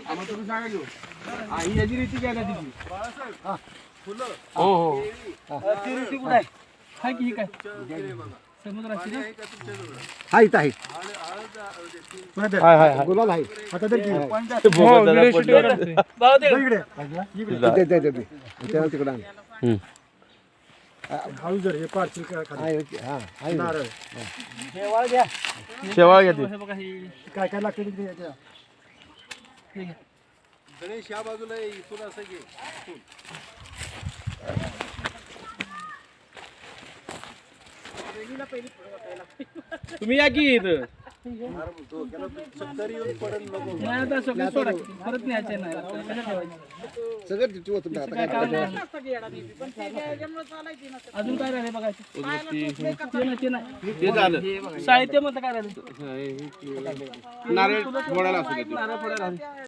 आम्हाला तुम्ही सांगा घेऊ ही याची रीती काय ना तिची हो हो ती रीती कुठे आहे हाय की काय समुद्राची ना हा इथं आहे हाय हाय हाय गुलाल आहे आता तर ते भोगदाला पडलं. भाऊ दे इकडे त्याला तिकडं आहे. हळू जर हे पार्सल खाली आहे, हा, आहे. नारळ शेवाळ घ्या शेवाळ घेते हे बघा हे काय काय लागतं तिथे याच्या हे घ्या. गणेश या बाजूला इथून असं घे तुम्ही या की इथं चक्कर येऊन पडेल नको नाही आता सगळं सोडा परत न्यायचे नाही सगळं ठेवायचं सगळं तिथे होतं आता काय काय काम नाही. अजून काय राहिले बघायचं ते नाही ते झालं साहित्य मध्ये काय राहिले नारळ फोडायला असू दे नारळ फोडायला राहिले.